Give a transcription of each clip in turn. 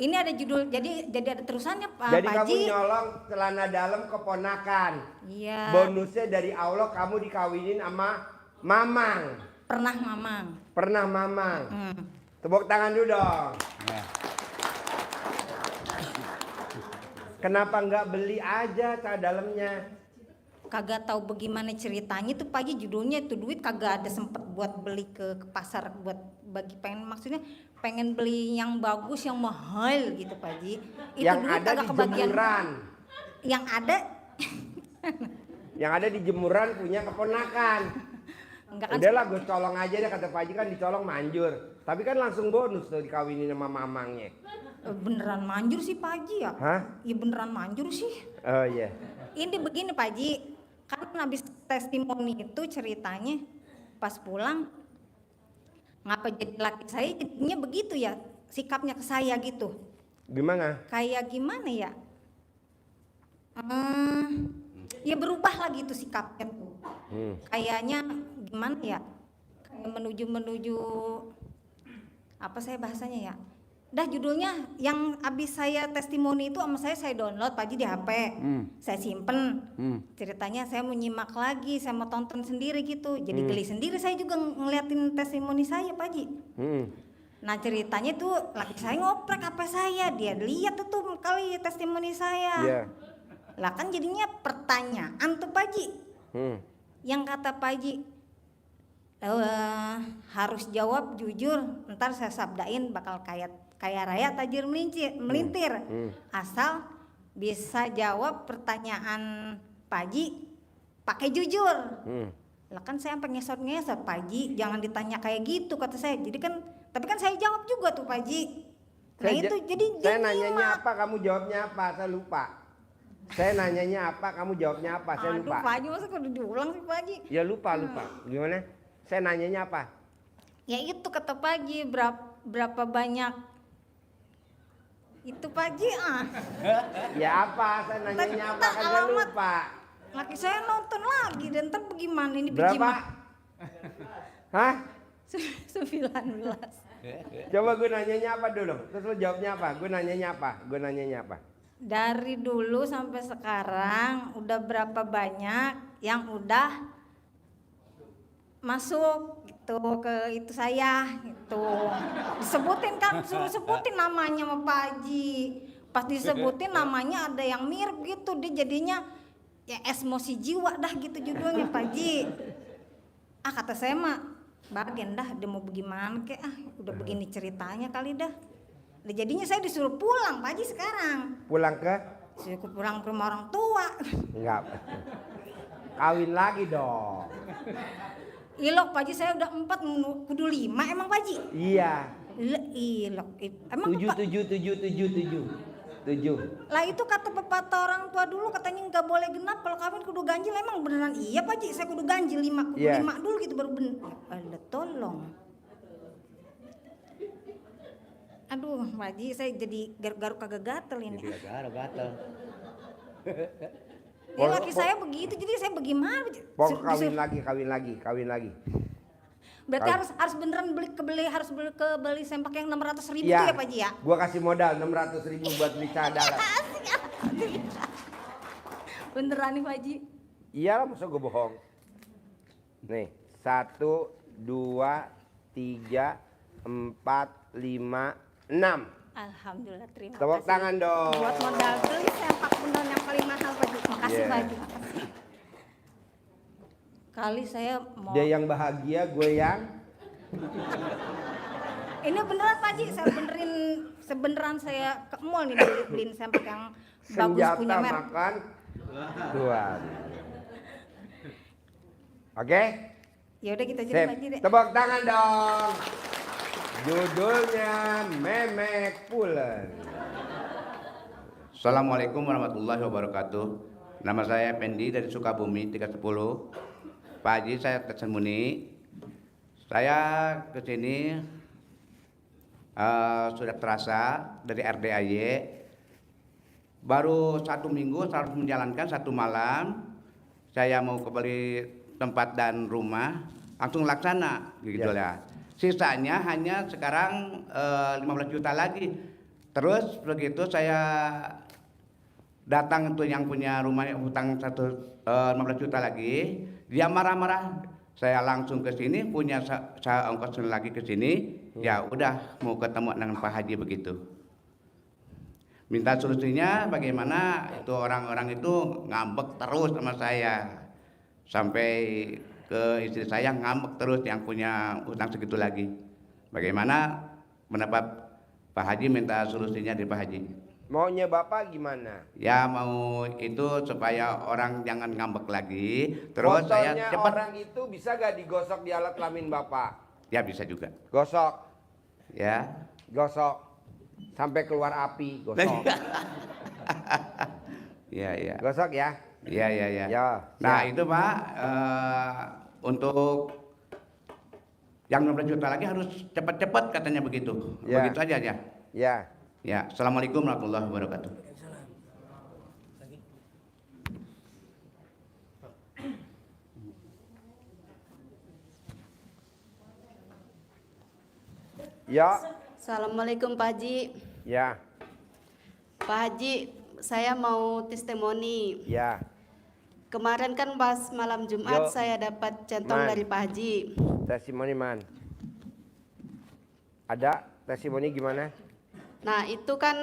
Ini ada judul, jadi ada terusannya Pak Jadi Haji. kamu nyolong celana dalam keponakan. Iya. Bonusnya dari Allah kamu dikawinin sama Mamang. Pernah Mamang. Pernah Mamang. Tepuk tangan dulu dong. Ya. Kenapa nggak beli aja celana dalamnya? Kagak tahu bagaimana ceritanya tuh Pak Haji, judulnya itu duit kagak ada sempet buat beli ke pasar buat bagi maksudnya pengen beli yang bagus yang mahal gitu Pak Haji. Itu Yang duit ada kagak di kebagian. jemuran. Yang ada Yang ada di jemuran punya keponakan. enggak kan. Udahlah gue colong aja deh, kata Pak Haji kan dicolong manjur. Tapi kan langsung bonus tuh dikawinin sama mamangnya. Beneran manjur sih Pak Haji ya? Hah? Iya beneran manjur sih. Oh iya. Ini begini Pak Haji, kan habis testimoni itu ceritanya pas pulang, ngapa jadi laki saya jadinya begitu ya sikapnya ke saya gitu. Gimana? Kayak gimana ya? Ya berubah lah gitu sikapnya tuh. Kayaknya gimana ya? Kayak menuju apa saya bahasanya ya? Dah judulnya yang abis saya testimoni itu sama saya download Pak Haji di HP. Saya simpen. Ceritanya saya mau nyimak lagi, saya mau tonton sendiri gitu. Jadi geli sendiri saya juga ngeliatin testimoni saya Pak Haji. Nah ceritanya tuh laki saya ngoprek HP saya, dia lihat tuh kali testimoni saya. Iya. Lah kan jadinya pertanyaan tuh Pak Haji. Yang kata Pak Haji, harus jawab jujur, ntar saya sabdain bakal kaya raya tajir melintir. Asal bisa jawab pertanyaan Pak Haji pakai jujur. Lah kan saya sampai ngesot Pak Haji, jangan ditanya kayak gitu kata saya. Jadi kan tapi kan saya jawab juga tuh Pak Haji. Nah itu jadi saya nanyanya apa, kamu jawabnya apa? Saya lupa. Saya nanyanya apa, kamu jawabnya apa? Saya lupa. Aduh Pak Haji, masa kudu diulang sih Pak Haji? Ya lupa. Gimana? Saya nanyanya apa? Ya itu kata Pak Haji, berapa banyak itu Pak Haji Ya apa? Saya nanyanya apa? Kan saya lupa. Laki saya nonton lagi dan ntar bagaimana ini Berapa? Hah? 19. Coba gue nanyanya apa dulu? Terus lo jawabnya apa? Gue nanyanya apa? Dari dulu sampai sekarang udah berapa banyak yang udah masuk gitu ke itu saya gitu. Disebutin kan, suruh sebutin namanya sama Pak Haji. Pas disebutin namanya ada yang mirip gitu, dia jadinya ya emosi jiwa dah gitu judulnya Pak Haji. Kata saya mah bagian dah, dia mau bagaimana kek udah begini ceritanya kali dah. Nah, jadinya saya disuruh pulang Pak Haji sekarang. Pulang ke? Suruh pulang ke rumah orang tua. Enggak. Kawin lagi dong. Ilok Pak Haji, saya udah 4 kudu 5 emang Pak Haji? Iya. Ilok emang 7. lah itu kata pepatah orang tua dulu katanya nggak boleh genap kalau kawin kudu ganjil, emang beneran iya Pak Haji? Saya kudu ganjil 5 dulu gitu baru bener. Alah tolong. Aduh Pak Haji, saya jadi garuk-garuk kagak gatel ini. Jadi gatel. Ya laki saya begitu, jadi saya bagaimana? Pokok kawin lagi. Berarti harus beneran beli sempak yang 600.000 ya, itu ya Pak Haji ya? Gua kasih modal 600.000 buat beli cadar. Beneran nih Pak Haji? Iyalah, masa gue bohong. Nih, 1, 2, 3, 4, 5, 6. Alhamdulillah, terima Tepuk kasih. tangan dong. Buat modal beli sempak beneran yang paling mahal Pak Haji. Makasih Pak Haji. Makasih. Kali saya mau. Dia yang bahagia, gue yang. Ini beneran Pak Haji, saya beneran saya ke mall nih beliin sempak yang bagus Senjata punya merek. makan Tuhan. Oke? Ya udah kita jadi Sip. Pak Haji deh. Tepuk tangan dong. Judulnya Memek Pulen. Assalamualaikum warahmatullahi wabarakatuh. Nama saya Pendi dari Sukabumi 310. Pak Haji, saya testimoni. Saya ke sini sudah terasa dari RDAY. Baru 1 minggu saya harus menjalankan 1 malam. Saya mau kembali tempat dan rumah, langsung laksana gitu ya. Sisanya hanya sekarang 15 juta lagi. Terus begitu saya datang itu yang punya rumah hutang 15 juta lagi, dia marah-marah. Saya langsung ke sini, punya saya ongkosin lagi ke sini. Ya udah mau ketemu dengan Pak Haji begitu. Minta solusinya bagaimana, itu orang-orang itu ngambek terus sama saya. Sampai ke istri saya ngambek terus yang punya utang segitu lagi. Bagaimana pendapat Pak Haji, minta solusinya dari Pak Haji. Maunya Bapak gimana? Ya mau itu supaya orang jangan ngambek lagi. Terus saya Fotonya cepat. orang itu bisa gak digosok di alat kelamin Bapak? Ya bisa juga. Gosok, Ya. gosok. Sampai keluar api, gosok. Ya ya. Gosok ya? Ya ya ya. Ya. Nah siap. itu Pak, untuk yang 15 juta lagi harus cepat-cepat katanya begitu. Ya. Begitu aja ya. Ya. Ya. Assalamualaikum warahmatullahi wabarakatuh. Ya. Assalamualaikum Pak Haji. Ya. Pak Haji, saya mau testimoni. Ya. Kemarin kan pas malam Jumat Yo. saya dapat centong Man. dari Pak Haji. Testimoni man. Ada testimoni gimana? Nah itu kan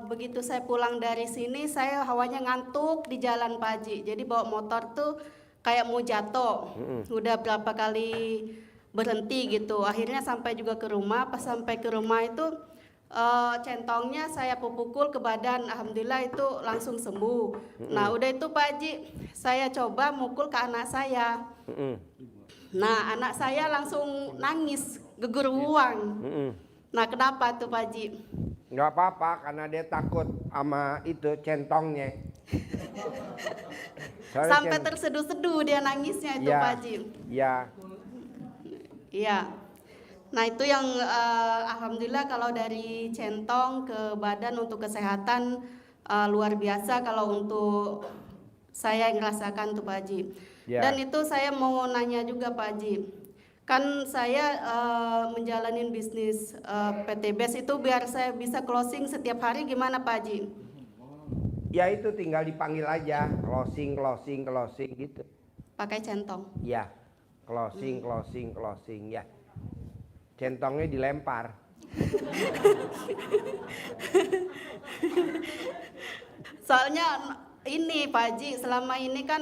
begitu saya pulang dari sini saya hawanya ngantuk di jalan Pak Haji. Jadi bawa motor tuh kayak mau jatuh. Udah berapa kali berhenti gitu. Akhirnya sampai juga ke rumah. Pas sampai ke rumah itu centongnya saya pukul ke badan. Alhamdulillah itu langsung sembuh. Nah udah itu Pak Haji saya coba mukul ke anak saya. Nah anak saya langsung nangis gegeruang. Nah kenapa tuh Pak Haji? Nggak apa-apa karena dia takut sama itu centongnya. Soalnya Sampai terseduh-seduh dia nangisnya itu Ya. Pak Haji. Ya. Iya. Nah itu yang alhamdulillah kalau dari centong ke badan untuk kesehatan luar biasa kalau untuk saya yang ngerasakan tuh Pak Haji. Ya. Dan itu saya mau nanya juga Pak Haji. Kan saya menjalanin bisnis PT BES itu biar saya bisa closing setiap hari gimana Pak Haji? Ya itu tinggal dipanggil aja, closing gitu. Pakai centong. Ya, closing ya. Centongnya dilempar. Soalnya ini Pak Haji selama ini kan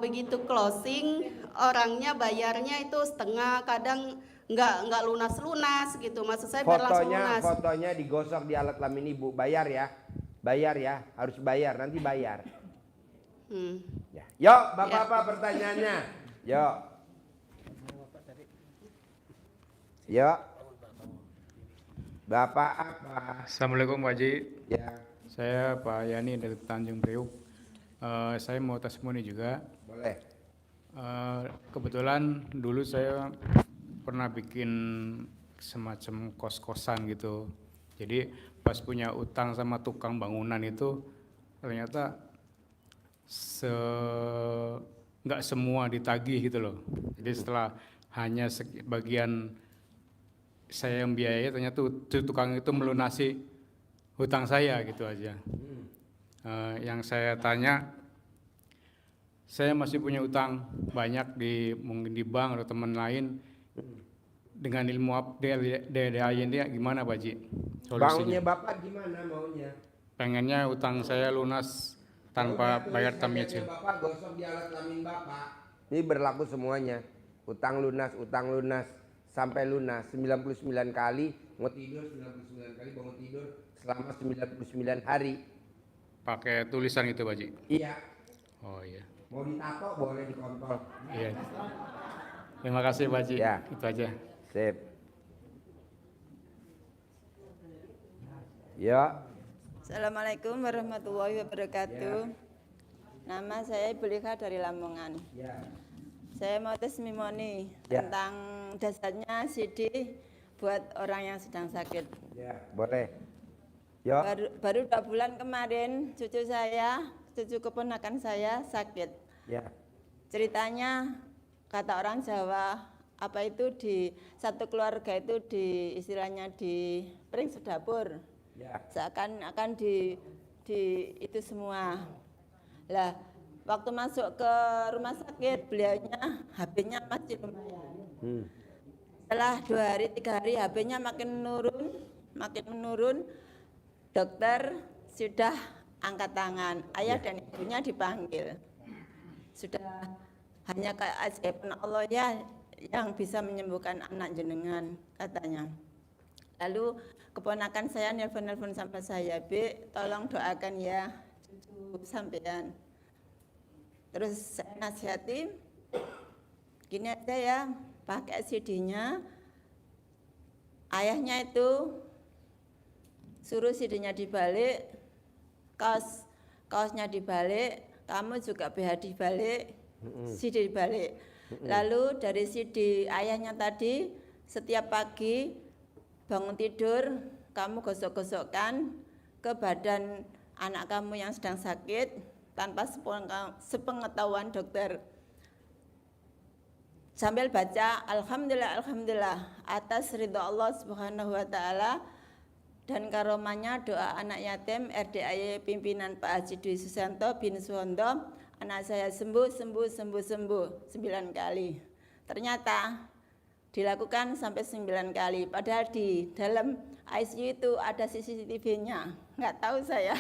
begitu closing orangnya bayarnya itu setengah, kadang nggak lunas gitu, maksud saya biar langsung lunas. Fotonya digosok di alat kelamin ibu, bayar ya, harus bayar, nanti bayar. Ya. Yuk, bapak apa pertanyaannya? Yuk. Bapak apa? Assalamualaikum Pak Haji. Ya, Saya Pak Yani dari Tanjung Priuk. Saya mau testimoni juga. boleh. Kebetulan dulu saya pernah bikin semacam kos-kosan gitu. Jadi pas punya utang sama tukang bangunan itu ternyata nggak semua ditagih gitu loh. Jadi setelah hanya bagian saya yang biayai, ternyata tukang itu melunasi hutang saya gitu aja. Yang saya tanya, saya masih punya utang banyak mungkin di bank atau teman lain. Dengan ilmu DDA ini gimana Pak Haji? Maunya bapak gimana maunya? Pengennya utang saya lunas tanpa bayar tamnyicil. Bapak gosok di alat kelamin bapak. Ini berlaku semuanya. Utang lunas sampai lunas 99 kali, mau tidur 99 kali, bangun tidur selama 99 hari. Pakai tulisan itu Pak Haji? Iya. Oh iya. Mau ditato boleh dikontol. Iya. Terima kasih Pak Haji. Ya. Itu aja. Sip. Ya. Assalamualaikum warahmatullahi wabarakatuh. Nama saya Ibu Lika dari Lamongan. Ya. Saya mau testimoni Ya. tentang dasarnya CD buat orang yang sedang sakit. Ya, boleh. Yo. Baru 2 bulan kemarin cucu keponakan saya sakit. Ya. Ceritanya kata orang Jawa, apa itu di satu keluarga itu istilahnya di piring sedapur. Ya. Seakan-akan di itu semua. Lah, waktu masuk ke rumah sakit, beliaunya HP-nya masih lumayan. Setelah 2 hari 3 hari HP-nya makin menurun. Dokter sudah angkat tangan, ayah dan ibunya dipanggil. Sudah hanya keajaiban Allah ya yang bisa menyembuhkan anak jenengan, katanya. Lalu keponakan saya nelpon sama saya, "Bi, tolong doakan ya cucu sampean." Terus saya nasihati, gini aja ya, pakai CD-nya, ayahnya itu suruh CD-nya dibalik, kaosnya dibalik, kamu juga BH dibalik, CD dibalik. Lalu dari CD ayahnya tadi, setiap pagi bangun tidur, kamu gosok-gosokkan ke badan anak kamu yang sedang sakit tanpa sepengetahuan dokter. Sambil baca alhamdulillah alhamdulillah atas ridho Allah Subhanahu wa taala dan karomanya doa anak yatim RDAY pimpinan Pak Haji Dwi Susanto bin Suwondo, anak saya sembuh 9 kali. Ternyata dilakukan sampai 9 kali, padahal di dalam ICU itu ada CCTV-nya, nggak tahu saya.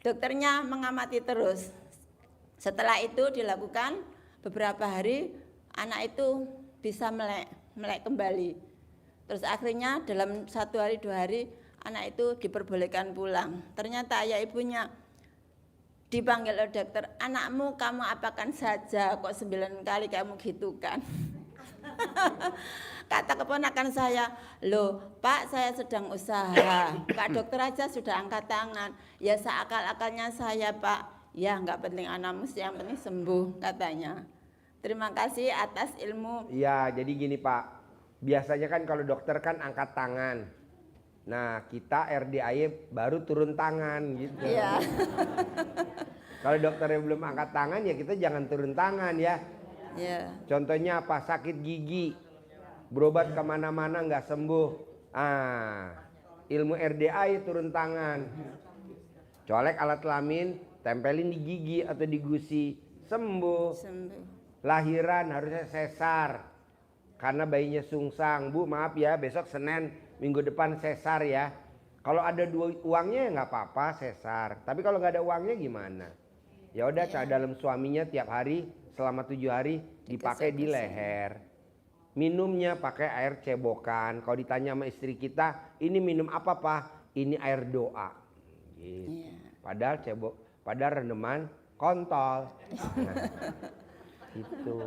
Dokternya mengamati terus. Setelah itu dilakukan beberapa hari, anak itu bisa melek kembali. Terus akhirnya dalam 1 hari 2 hari anak itu diperbolehkan pulang. Ternyata ayah ibunya dipanggil oleh dokter, "Anakmu kamu apakan saja, kok 9 kali kamu gitu kan?" Kata keponakan saya, "Loh Pak, saya sedang usaha, Kak dokter aja sudah angkat tangan. Ya seakal-akalnya saya Pak, ya nggak penting anakmu, yang penting sembuh," katanya. Terima kasih atas ilmu. Iya, jadi gini Pak, biasanya kan kalau dokter kan angkat tangan. Nah kita RDAY baru turun tangan gitu. Iya. Kalau dokternya belum angkat tangan ya kita jangan turun tangan ya. Iya. Contohnya apa? Sakit gigi, berobat kemana-mana nggak sembuh. Ilmu RDAY turun tangan. Colek alat kelamin, tempelin di gigi atau di gusi, sembuh. Lahiran harusnya sesar karena bayinya sungsang. Bu maaf ya, besok Senin minggu depan sesar ya. Kalau ada uangnya ya nggak apa-apa sesar. Tapi kalau nggak ada uangnya gimana? Ya udah cak dalam suaminya tiap hari selama 7 hari dipakai di leher. Minumnya pakai air cebokan. Kalau ditanya sama istri kita, ini minum apa Pak? Ini air doa. Gitu. Padahal rendeman kontol. Nah, itu.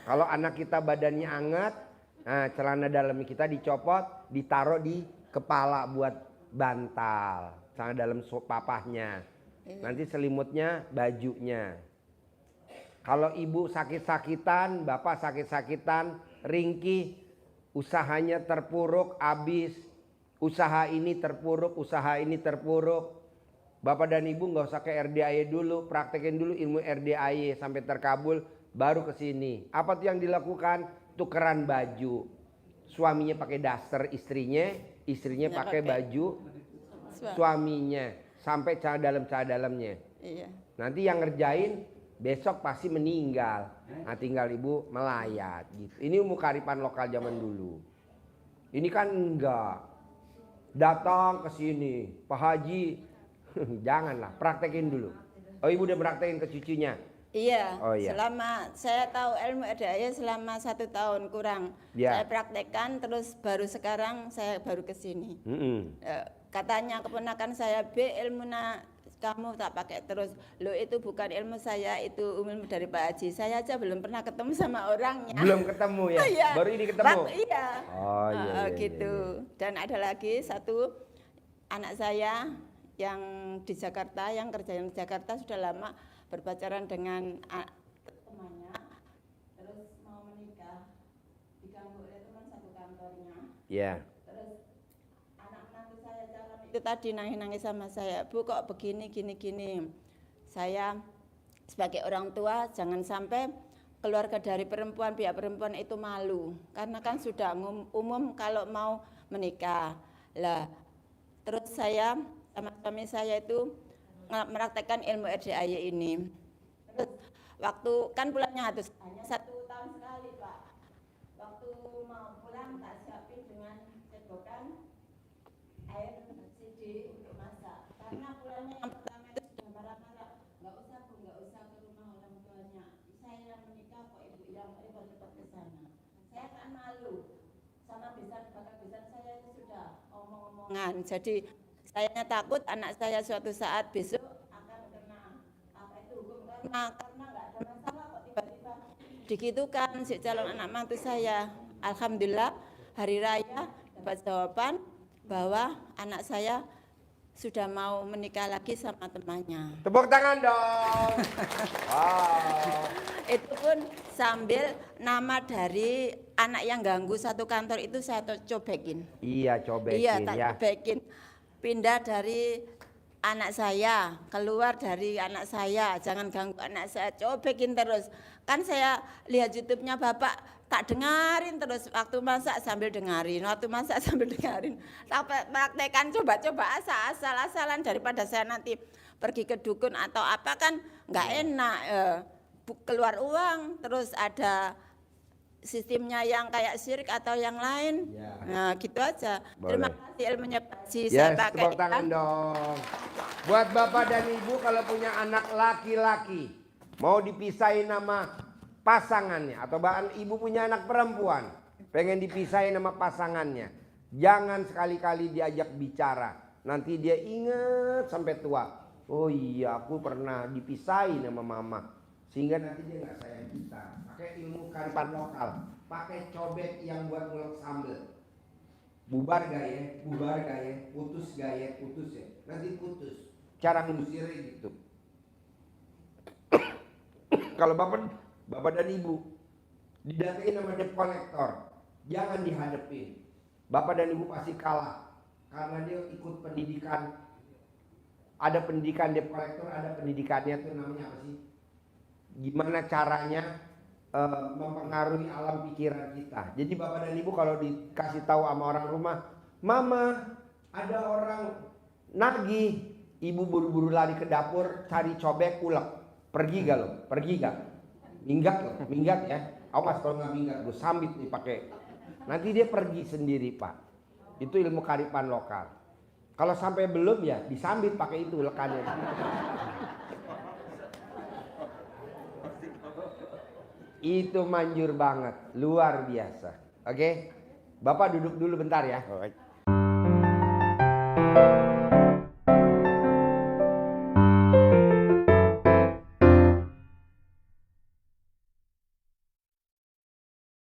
Kalau anak kita badannya anget, nah celana dalam kita dicopot, ditaruh di kepala buat bantal. Celana dalam papahnya. Nanti selimutnya bajunya. Kalau ibu sakit-sakitan, bapak sakit-sakitan, ringkih, usahanya terpuruk, habis. Usaha ini terpuruk, usaha ini terpuruk. Bapak dan ibu nggak usah ke RDAY dulu, praktekin dulu ilmu RDAY sampai terkabul, baru ke sini. Apa tuh yang dilakukan? Tukeran baju. Suaminya pakai daster istrinya pakai baju suaminya sampai cara dalamnya. Iya. Nanti yang ngerjain besok pasti meninggal. Nah, tinggal ibu melayat gitu. Ini ilmu kearifan lokal zaman dulu. Ini kan enggak. Datang ke sini, Pak Haji, janganlah, praktekin dulu. Oh ibu udah praktekin ke cucunya? Iya, Oh, iya. selama saya tahu ilmu RDAY selama 1 tahun kurang. Ya. Saya praktekkan, terus baru sekarang saya baru ke sini. Katanya keponakan saya, "B, ilmu kamu tak pakai terus." Loh itu bukan ilmu saya, itu ilmu dari Pak Haji. Saya aja belum pernah ketemu sama orangnya. Belum ketemu ya? Iya. Baru ini ketemu? Iya. Oh iya, gitu. Dan ada lagi satu anak saya yang di Jakarta, yang kerja di Jakarta sudah lama berpacaran dengan temannya, terus mau menikah, diganggu oleh teman satu kantornya. Iya. Terus anak menantu saya calon itu tadi nangis-nangis sama saya, "Bu kok begini gini." Saya sebagai orang tua jangan sampai keluarga dari perempuan, pihak perempuan itu malu, karena kan sudah umum kalau mau menikah. Lah Terus saya sama suami saya itu meraktekkan ilmu RDAY ini. Terus waktu kan bulannya hanya 1 tahun sekali Pak. Waktu mau pulang tak siapin dengan cedokan air sidi untuk masak. Karena bulannya yang pertama itu sudah marah-marah. Nggak usah Bu, nggak usah ke rumah orang tuanya. Saya yang menikah kok ibu yang repot-repot ke sana. Saya kan malu. Sama besan saya itu sudah omong-omongan. Jadi saya takut anak saya suatu saat besok akan kena apa itu hukum karena nggak ada masalah kok tiba-tiba digitukan si calon anak mantu saya. Alhamdulillah hari raya dapat jawaban bahwa anak saya sudah mau menikah lagi sama temannya. Tepuk tangan dong. Wow. Itu pun sambil nama dari anak yang ganggu satu kantor itu saya cobekin. Iya, cobekin Iya, tak ya. cobekin. Pindah dari anak saya, keluar dari anak saya, jangan ganggu anak saya, cobekin terus. Kan saya lihat YouTube-nya Bapak, tak dengarin terus, waktu masak sambil dengarin, waktu masak sambil dengarin. Tak praktekan coba-coba asal-asalan daripada saya nanti pergi ke dukun atau apa kan nggak enak. Keluar uang, terus ada sistemnya yang kayak syirik atau yang lain. Ya. Nah, gitu aja. Boleh. Terima kasih ilmunya Pak Haji, Yes, saya pakai. tepuk tangan dong. Buat bapak dan ibu kalau punya anak laki-laki, mau dipisahin nama pasangannya, atau bahkan ibu punya anak perempuan, pengen dipisahin nama pasangannya, jangan sekali-kali diajak bicara. Nanti dia inget sampai tua. Oh iya, aku pernah dipisahin sama mama. Sehingga nanti dia nggak sayang kita. Pakai ilmu kearifan lokal, pakai cobek yang buat ngulek sambel. Bubar gak ya, bubar gak ya, putus gak ya, putus ya. Nanti putus. Cara ngusirnya gitu. Kalau bapak dan ibu didatain sama debt collector, jangan dihadapin. Bapak dan ibu pasti kalah karena dia ikut pendidikan. Ada pendidikan debt collector, ada pendidikannya tuh namanya apa sih? Gimana caranya mempengaruhi alam pikiran kita. Jadi bapak dan ibu kalau dikasih tahu sama orang rumah, mama ada orang nagih, ibu buru-buru lari ke dapur cari cobek ulek. Pergi gak lo? Pergi gak? Minggat lo? Minggat ya? Awas kalau nggak minggat, gue sambit nih pakai. Nanti dia pergi sendiri pak. Itu ilmu kearifan lokal. Kalau sampai belum ya disambit pakai itu lekannya. Itu manjur banget, luar biasa. Oke, Bapak duduk dulu bentar ya.